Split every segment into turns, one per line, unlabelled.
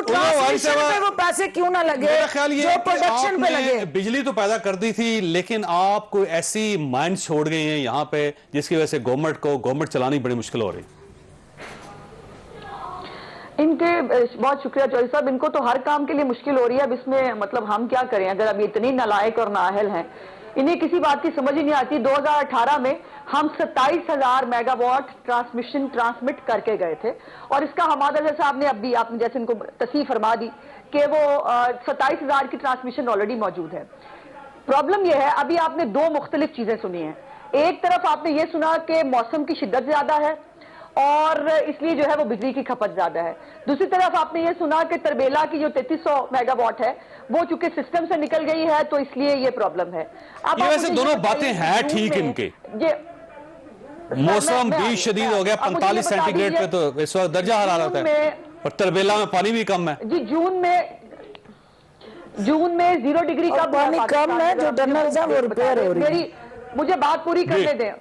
Transmission पे वो पैसे क्यों ना लगे जो प्रोडक्शन पे लगे?
बिजली तो पैदा कर दी थी, लेकिन आप कोई ऐसी माइंड छोड़ गए हैं यहाँ पे जिसकी वजह से गवर्नमेंट चलानी बड़ी मुश्किल हो रही।
इनके बहुत शुक्रिया चौधरी साहब, इनको तो हर काम के लिए मुश्किल हो रही है। अब इसमें मतलब हम क्या करें, अगर अब इतनी नालायक और नाअहल हैं, इन्हें किसी बात की समझ ही नहीं आती। 2018 में हम 27,000 मेगावाट ट्रांसमिट करके गए थे, और इसका हमादा साहब ने अभी आपने जैसे इनको तस्वीर फरमा दी कि वो 27,000 की ट्रांसमिशन ऑलरेडी मौजूद है। प्रॉब्लम यह है, अभी आपने दो मुख्तलिफ चीजें सुनी हैं। एक तरफ आपने ये सुना कि मौसम की शिद्दत ज्यादा है और इसलिए जो है वो बिजली की खपत ज्यादा है। दूसरी तरफ आपने ये सुना कि तरबेला की जो 3300 मेगावाट है वो चूंकि सिस्टम से निकल गई है तो इसलिए ये प्रॉब्लम है। अब
ये वैसे दोनों बातें हैं ठीक इनके। मौसम भी शदीद हो गया, 45 सेंटीग्रेड पे तो इस वक्त दर्जा हरारत है, और तरबेला में पानी भी कम है
जी। जून में 0 डिग्री का
पानी कम है, जो टनल्स हैं वो रिपेयर हो रही है।
मुझे बात पूरी करने दें,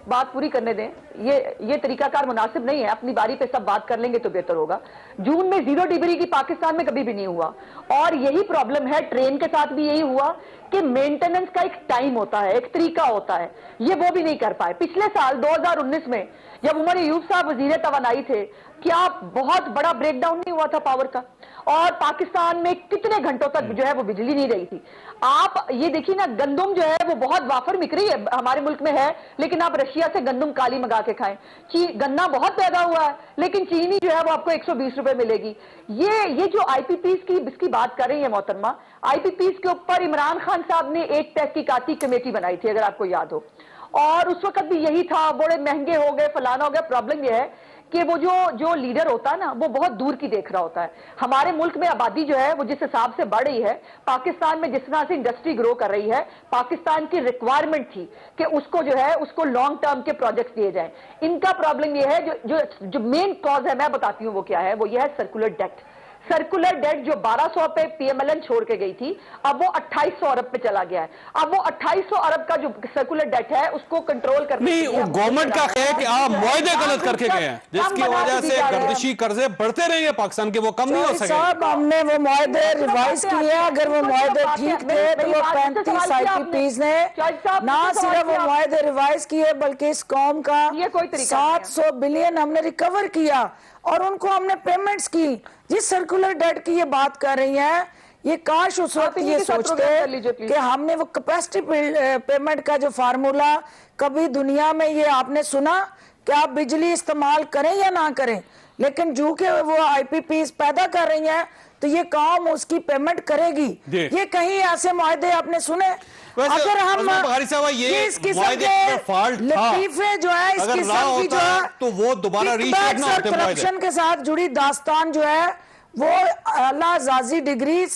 बात पूरी करने दें। ये तरीकाकार मुनासिब नहीं है, अपनी बारी पे सब बात कर लेंगे तो बेहतर होगा। जून में 0 डिग्री की पाकिस्तान में कभी भी नहीं हुआ, और यही प्रॉब्लम है। ट्रेन के साथ भी यही हुआ कि मेंटेनेंस का एक टाइम होता है, एक तरीका होता है, ये वो भी नहीं कर पाए। पिछले साल 2019 में जब उमर अयूब साहब वजीर तवानाई थे, क्या बहुत बड़ा ब्रेकडाउन नहीं हुआ था पावर का, और पाकिस्तान में कितने घंटों तक जो है वो बिजली नहीं रही थी। आप ये देखिए ना, गंदुम जो है वो बहुत वाफर बिक रही है, हमारे मुल्क में है, लेकिन आप रशिया से गंदुम काली मंगा के खाएं। गन्ना बहुत पैदा हुआ है, लेकिन चीनी जो है वो आपको 120 रुपए मिलेगी। ये जो आईपीपीज की इसकी बात कर रही है मोहतरमा, आईपीपीज के ऊपर इमरान खान साहब ने एक तहकीकाती कमेटी बनाई थी, अगर आपको याद हो, और उस वक्त भी यही था, बड़े महंगे हो गए, फलाना हो गया। प्रॉब्लम यह है कि वो जो लीडर होता है ना, वो बहुत दूर की देख रहा होता है। हमारे मुल्क में आबादी जो है वो जिस हिसाब से बढ़ रही है, पाकिस्तान में जिस तरह से इंडस्ट्री ग्रो कर रही है, पाकिस्तान की रिक्वायरमेंट थी कि उसको जो है उसको लॉन्ग टर्म के प्रोजेक्ट्स दिए जाएं। इनका प्रॉब्लम ये है, जो मेन कॉज है, मैं बताती हूँ वो क्या है। वो ये है सर्कुलर डेट जो 1200 पे पीएमएलएन छोड़ के गई थी, अब वो 2800 अरब पे चला गया है। अब वो 2800 अरब का जो सर्कुलर डेट है उसको कंट्रोल करने
नहीं, गवर्नमेंट का है कि आप मुआहदे गलत करके गए हैं, जिसकी वजह से गर्दिशी कर्जे बढ़ते रहेंगे पाकिस्तान के, वो कम नहीं हो सके।
साहब, हमने वो मुआहदे रिवाइज किए, अगर वो मुआहदे ठीक थे तो वो 35 आईपीपीज ने ना सिर्फ वो मुआहदे रिवाइज किए, बल्कि इस कौम का 700 बिलियन हमने रिकवर किया और उनको हमने पेमेंट्स की। जिस सर्कुलर डेट की ये बात कर रही हैं, ये काश उस वक्त ये सोचते कि हमने वो कैपेसिटी पेमेंट का जो फार्मूला, कभी दुनिया में ये आपने सुना कि आप बिजली इस्तेमाल करें या ना करें, लेकिन जो कि वो आईपीपीज पैदा कर रही हैं तो ये काम उसकी पेमेंट करेगी। ये कहीं ऐसे मुआहदे आपने सुने? अगर हम ये इस किस्म के लतीफे जो है, इस किस्म की जो है
तो वो दोबारा रीसेट ना होते,
करप्शन के साथ जुड़ी दास्तान जो है वो आला जाजी डिग्री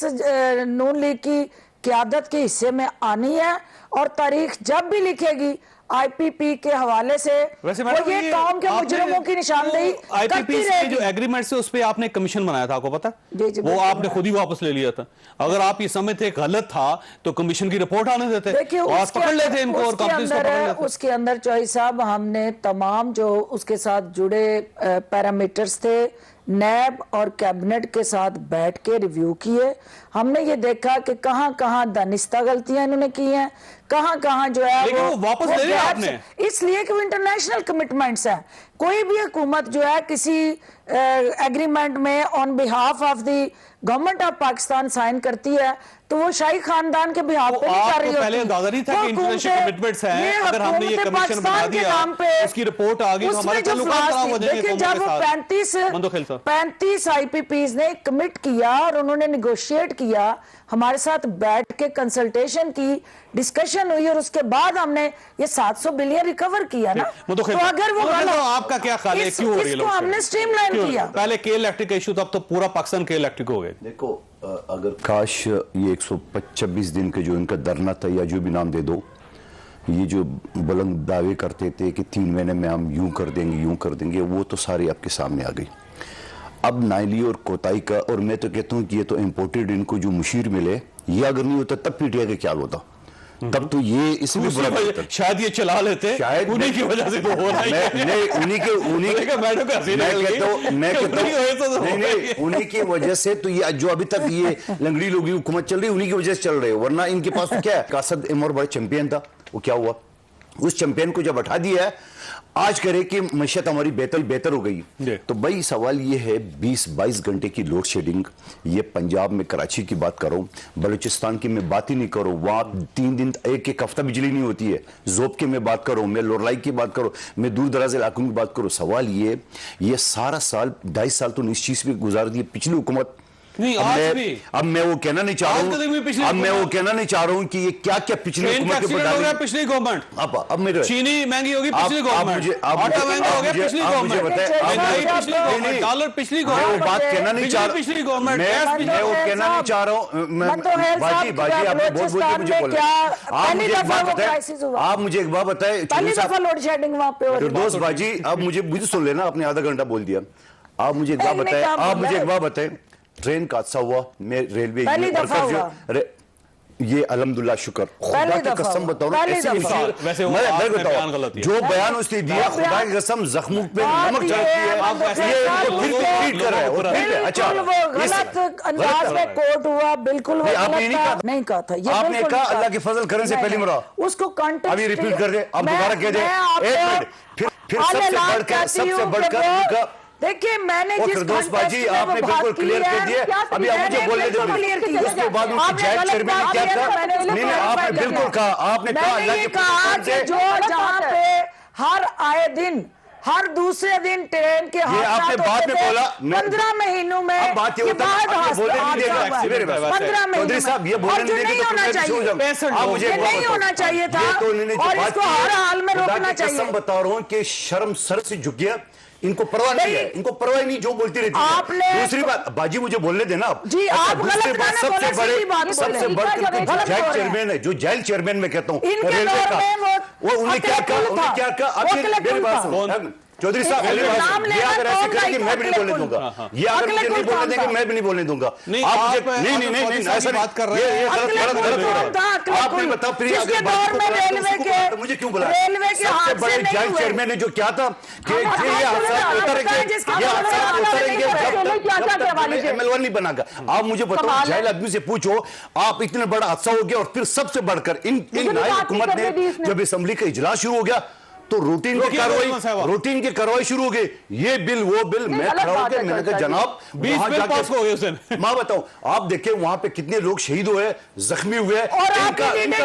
नून लीग की क़यादत के हिस्से में आनी है, और तारीख जब भी लिखेगी आईपीपी के हवाले से
वैसे
वो ये कौम के मुजरिमों की निशानदेही
आईपीपी के जो एग्रीमेंट से उस पे आपने कमीशन बनाया था, आपको पता? वो आपने खुद ही वापस ले लिया था। अगर आप ये समझते गलत था तो कमीशन की रिपोर्ट आने देते, आप पकड़ लेते इनको और कंपनीज को पकड़ लेते।
उसके अंदर चौधरी साहब, हमने तमाम जो उसके साथ जुड़े पैरामीटर्स थे, नैब और कैबिनेट के साथ बैठ के रिव्यू किए। हमने ये देखा कि कहां कहां दानिस्ता गलतियां इन्होंने की हैं, कहां कहां जो है
वो वापस ले लिया आपने,
इसलिए कि वो इंटरनेशनल कमिटमेंट्स हैं। कोई भी हुकूमत जो है किसी एग्रीमेंट में on behalf of the government of Pakistan sign करती है तो वो शाही खानदान के बिहाफ पे नहीं कर रही होती।
पहले अंदाजा नहीं था कि इंटरनेशनल कमिटमेंट्स हैं, अगर हमने ये कमीशन बना दिया, उसकी रिपोर्ट आ गई तो हमारे ताल्लुकात खराब हो जाएंगे।
जब वो 35 आईपीपीज ने कमिट किया और उन्होंने निगोशिएट किया, हमारे साथ बैठ के कंसल्टेशन की, डिस्कशन हुई, और उसके बाद हमने ये 700 बिलियन रिकवर किया ना, तो अगर वो
आपका क्या ख्याल है, क्यों हो रही है?
इसको हमने स्ट्रीमलाइन किया।
पहले के इलेक्ट्रिक का इशू था, अब तो पूरा पाकिस्तान के इलेक्ट्रिक हो गए।
देखो, अगर काश ये 126 दिन के जो इनका धरना था, या जो भी नाम दे दो, ये जो बुलंद दावे करते थे कि 3 महीने में हम यूं कर देंगे, वो तो सारे आपके सामने आ गई। अब नाइली और कोताही का, और मैं तो कहता हूँ कि ये तो इम्पोर्टेड इनको जो मुशीर मिले, ये अगर नहीं होता तब पीटीआई का क्या होता। तब तो ये इसमें भी बड़ा
शायद ये चला लेते,
शायद
उन्हीं की वजह से तो हो रहा है।
उन्हीं की वजह से तो ये जो अभी तक ये लंगड़ी लोग हुकूमत चल रही है, उन्हीं की वजह से चल रहे हो, वरना इनके पास तो क्या है, कासद इमर बड़ा चैंपियन था, वो क्या हुआ, उस चैंपियन को जब हटा दिया है, आज करे कि मशत हमारी बेहतर हो गई। तो भाई सवाल ये है 20-22 घंटे की लोड शेडिंग, ये पंजाब में कराची की बात करो, बलूचिस्तान की मैं बात ही नहीं करूं, वहां 3 दिन एक हफ्ता बिजली नहीं होती है, जोब की मैं बात करूं, मैं लोरलाई की बात करूं, मैं दूर दराज इलाकों की बात करूं। सवाल ये सारा साल 2.5 साल तो इस चीज में गुजार दिए पिछली हुकूमत।
नहीं, आज भी
अब मैं वो कहना नहीं चाह रहा हूं कि ये क्या क्या पिछले हुकूमत के बता
पिछली गवर्नमेंट,
अब मेरे
चीनी महंगी होगी पिछली गवर्नमेंट, आटा महंगा हो गया पिछली गवर्नमेंट, डॉलर पिछली गवर्नमेंट,
वो बात कहना नहीं चाह रहा,
पिछली गवर्नमेंट,
मैं वो कहना नहीं चाह रहा हूं। बाजी आपने बहुत बोल के मुझे बोला, आप मुझे एक बात बताए, फिरदौस बाजी, अब मुझे सुन लेना, आपने आधा घंटा बोल दिया, आप मुझे एक बात बताए, ट्रेन का हादसा हुआ, मैं रेलवे ये अल्हम्दुलिल्लाह शुक्र, खुदा की कसम बताओ ना,
वैसे
जो बयान उसने दिया, खुदा की कसम जख्मों पे नमक छिड़कती है, ये इनको फिर ट्वीट कर रहा है। अच्छा,
गलत अंदाज में कोर्ट हुआ, बिल्कुल
आपने
नहीं कहा था,
आपने कहा अल्लाह के फजल करने से पहली मरा,
उसको कॉन्टेक्स्ट
अभी रिपीट कर दे, अब दोबारा कह दे, एक मिनट, फिर सबसे बढ़कर
देखिए, मैंने जिस
फिरदौस बाजी आपने बिल्कुल क्लियर कर दिया, अभी आप मुझे बोलने दीजिए, उसके बाद उनकी जायज चेयरमैन ने क्या कहा, नहीं आपने बिल्कुल कहा, आपने कहा अल्लाह के फजल से
जो जहां पे हर आए दिन, हर दूसरे दिन ट्रेन के
ये आपने बाद में बोला,
15 महीनों में,
अब बात ये होता है, आप बोलने नहीं देगा
15 महीनों
साहब, ये बोलने नहीं देगा,
होना चाहिए,
आप मुझे
नहीं होना चाहिए था, और इसको हर हाल में रोकना चाहिए।
कसम बता रहा हूँ कि शर्म सर से झुक गया, इनको परवाह नहीं है, इनको परवाह नहीं, जो बोलती रहती है। दूसरी बात बाजी मुझे बोलने देना
जी, आप
दूसरी बात सबसे बढ़कर जेल चेयरमैन है, जो जेल चेयरमैन में कहता हूँ रेलवे का, वो उन्हें क्या कहा, मेरी बात सुनो चौधरी साहब, ये अगर ऐसे करेंगे मैं भी नहीं बोलने दूंगा, ये अगर मुझे नहीं बोलने देंगे मैं भी नहीं बोलने दूंगा। आप नहीं ऐसा बात कर रहे हैं, गलत। आपने बताओ फिर अगर मुझे क्यों बुलाया, सबसे बड़े जेल चेयरमैन ने जो क्या था कि ये हादसा उतरेंगे ML1 नहीं बनागा। आप मुझे बताओ, जेल आदमी से पूछो, आप इतना बड़ा हादसा हो गया और फिर सबसे बढ़कर इन नई हुकूमत ने जब असेंबली का इजलास शुरू हो गया तो रूटीन की कार्रवाई शुरू हो गई, ये बिल वो बिल, मैं खड़ा होकर मैंने कहा जनाब
20 बिल पास हो गए उस दिन।
मैं बताऊं, आप देखिए वहां पे कितने लोग शहीद हुए, जख्मी हुए, इनका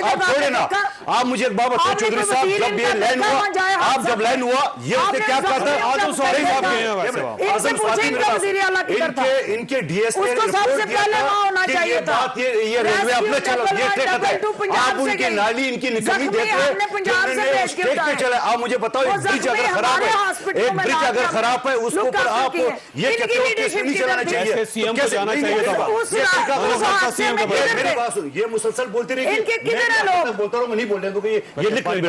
आप छोड़े ना। आप मुझे एक बात बताओ चौधरी साहब, जब ये लाइन हुआ, आप जब लाइन हुआ, ये उसने क्या कहा था, इनके डीएसपी रेलवे अपना चलो, ये आप उनकी नाली इनकी निकलनी देते चले। आप मुझे बताओ, एक ब्रिज अगर खराब है, उसके ऊपर आप ये कहते हो कि नहीं चलाना चाहिए,
सीएम को जाना चाहिए था।
मेरी बात सुनो, ये मुसलसल बोलते रहिए, बोलता रहो, मैं नहीं बोलने दूंगा, ये लिख ये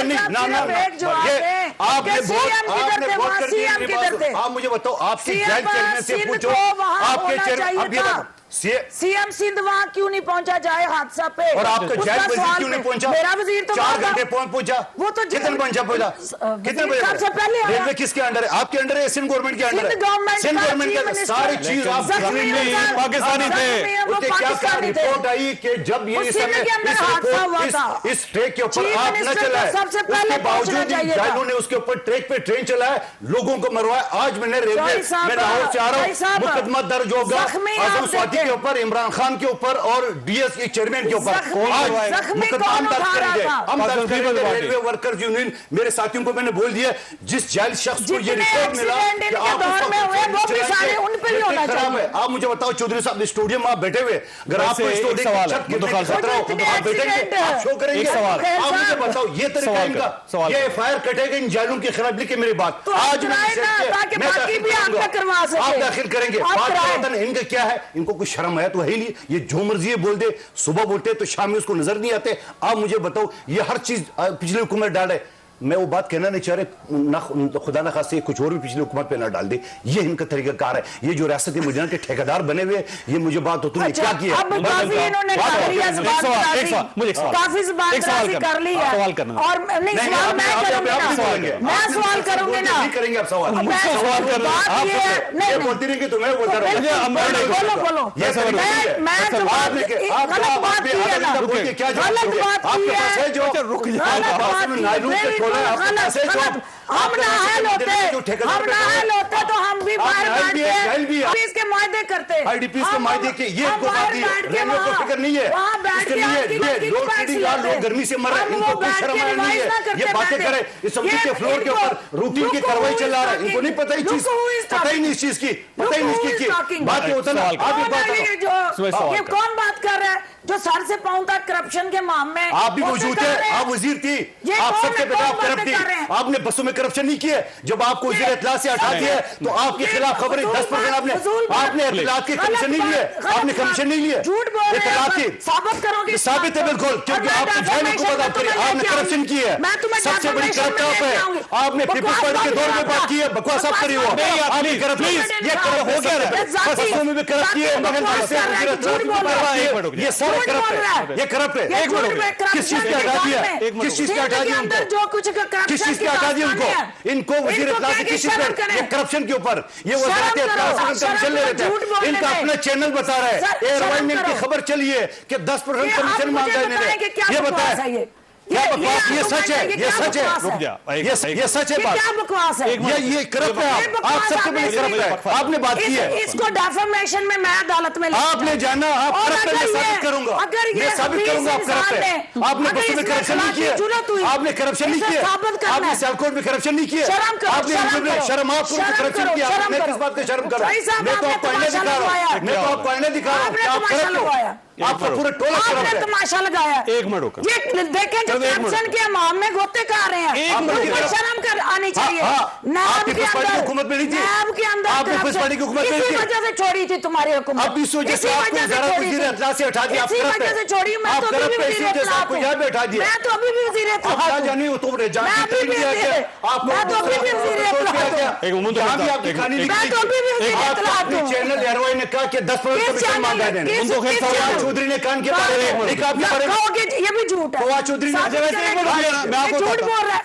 नहीं, आपने बहुत कर दिया। आप मुझे बताओ, आपके जेल चेयरमैन से पूछो, आपके चेयरमैन, अब ये
सीएम सिंध वहां क्यों नहीं पहुंचा जाए हादसा पे,
और आपका जेल वजीर क्यों नहीं पहुंचा?
मेरा वजीर तो
4 घंटे पहुंचा,
वो तो
कितने पहुंचा कितने बजे
पहले
रेलवे किसके अंडर है? आपके अंडर है, सिंध गवर्नमेंट के अंडर है, सिंध गवर्नमेंट के सारी चीज आप
पाकिस्तानी थे।
उसके क्या रिपोर्ट आई कि जब ये इस ट्रैक के ऊपर आप न चलाए, उसके बावजूद जेलों ने उसके ऊपर ट्रैक पे ट्रेन चलाया, लोगों को मरवाया। आज मैंने रेलवे में लाहौर से आ रहा हूँ, मुकदमा दर्ज होगा आजम स्वाति के ऊपर, इमरान खान के ऊपर और डीएस के चेयरमैन के ऊपर। आज मुकदमा हम दर्ज करेंगे, रेलवे वर्कर्स यूनियन, मेरे साथियों को मैंने बोल दिया, जिस जेल शख्स को ये रिपोर्ट मिला कि आप मुझे बताओ चौधरी साहब, स्टूडियो में आप बैठे हुए, अगर आपको स्टूडियो आप बैठेंगे, आप शो करेंगे, आप मुझे बताओ ये तरीका इनका, ये एफआईआर कटेगा इन जेलों के खिलाफ, लिखे मेरी बात आज आप दाखिल करेंगे। इनका क्या है, इनको कुछ शर्म है तो है ही नहीं, ये जो मर्जी बोल दे, सुबह बोलते तो शाम में उसको नजर नहीं आते। आप मुझे बताओ, ये हर चीज पिछले हुकूमत डाले, मैं वो बात कहना नहीं चाह रहे, ना खुदा न खास्ते कुछ और भी पिछली हुकूमत पे ना डाल दे। ये इनका तरीकाकार है। ये जो रियासती मुजरिम के ठेकेदार बने हुए, ये मुझे बात हो, तुमने क्या किया?
अब काफी इन्होंने कर लिया, काफी ज़बानदराज़ी कर ली है। और नहीं, सवाल मैं करूंगी ना, मैं सवाल करूंगी ना,
करेंगे आप सवाल,
सवाल करूंगा।
नहीं बोलती नहीं कि तुम्हें बोलता
बोलो बोलो, मैं गलत बात की है ना, गलत बात की है, हम नाअहल होते तो हम भी बाहर बैठ के इसके मुआहदे करते,
आईडीपी के मुआहदे के, ये को फिक्र नहीं है, इसके लिए लोग गर्मी से मर रहे हैं, इनको कोई शर्म नहीं है, ये बातें करें इस समिति के फ्लोर के ऊपर रूटीन की कार्रवाई चल रहा है, इनको नहीं पता ही चीज, पता ही नहीं इस चीज की, पता ही नहीं इसकी बात होता है। आप
ये कौन बात कर रहा है जो सर से पांव तक करप्शन के मामले में?
आप भी मौजूद थे, आप वजीर थी, आप सबसे पहले आप करप्ट थी, आपने बसों में करप्शन नहीं किया। जब आपको वजीर इत्तलात से हटा दिया तो आपके खिलाफ खबरें 10% आपने इत्तलात के कमीशन नहीं लिए, आपने कमीशन नहीं लिए,
झूठ बोल रहे हैं, साबित करोगे?
साबित है बिल्कुल, क्योंकि आपने करप्शन की है, सबसे बड़ी करप्ट आप है। आपने पीपल्स पार्टी के दौर में बात की है, बकवास आप करी हो, आपने करप्शन ये हो गया, बसों में भी करप्ट किए, ये सब करप्ट है, ये करप्ट है। एक मिनट, किस चीज का हटा दिया, किस चीज का हटा दिया उनको, किस चीज का हटा दिया उनको, इनको वजीर इत्तलात किस चीज पर, ये करप्शन के ऊपर, ये वजारत कमीशन ले रहे थे, इनका अपना चैनल बता रहा है, एयरवाइन में इनकी खबर चली है कि 10% कमीशन मांगा है इन्होंने, ये बताया क्या बकवास? ये सच है, ये सच है, रुक जा, ये सच है बात,
क्या बकवास है?
ये करप्ट है, आप सबसे बड़ी करप्ट है, आपने बात की है,
इसको डेफेमेशन में मैं अदालत में
आपने जाना, आप करप्ट है, मैं साबित करूंगा, मैं साबित करूंगा आप करप्ट है, आपने बसों में करप्शन नहीं किया, आपने करप्शन नहीं किया, आपने सियालकोट में करप्शन नहीं किया, आपने शर्म, आपको करप्शन किया, मैं किस बात का शर्म करूं? मैं तो आपको आईना दिखा रहा हूं, मैं तो आपको आईना दिखा रहा हूं कि आप करप्ट हो, आपका पूरा टोला करप्ट है।
तमाशा लगाया,
एक मिनट,
ये देखें कि करप्शन के मामले में गोते कहा रहे हैं, शर्म कर आनी चाहिए। नाब के अंदर
हुकूमत में नहीं थी,
नाब के अंदर
आप पीपल्स पार्टी की हुकूमत में
इसी वजह से छोड़ी थी तुम्हारी हुकूमत,
अब इस वजह से आपको वज़ीर इत्तलात से हटा दिया,
इसी वजह से छोड़ी। मैं तो अभी भी वज़ीर इत्तलात हूं,
यहाँ पे हटा दिया,
मैं तो अभी भी वज़ीर इत्तलात हूं,
जानी हो तुम
मैं तो अभी भी वज़ीर इत्तलात हूं, मैं तो अभी भी वज़ीर इत्तलात हूं।
चैनल एयरवाई ने कहा कि 10% कमीशन मांगा है, फवाद चौधरी ने कान के बारे में
कहोगे ये भी झूठ है,
फवाद चौधरी ने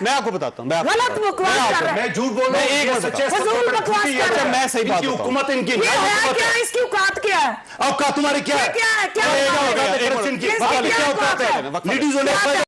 मैं आपको बताता हूँ,
गलत बकवास कर रहे हैं,
मैं झूठ बोल रहा हूं,
फजूल बकवास कर रहे हैं,
मैं सही बात बताऊं,
हुकूमत इनकी
ये है क्या, इसकी औकात क्या है?
औकात तुम्हारी क्या है?
क्या है, क्या
करप्शन की क्या औकात है? लेडीज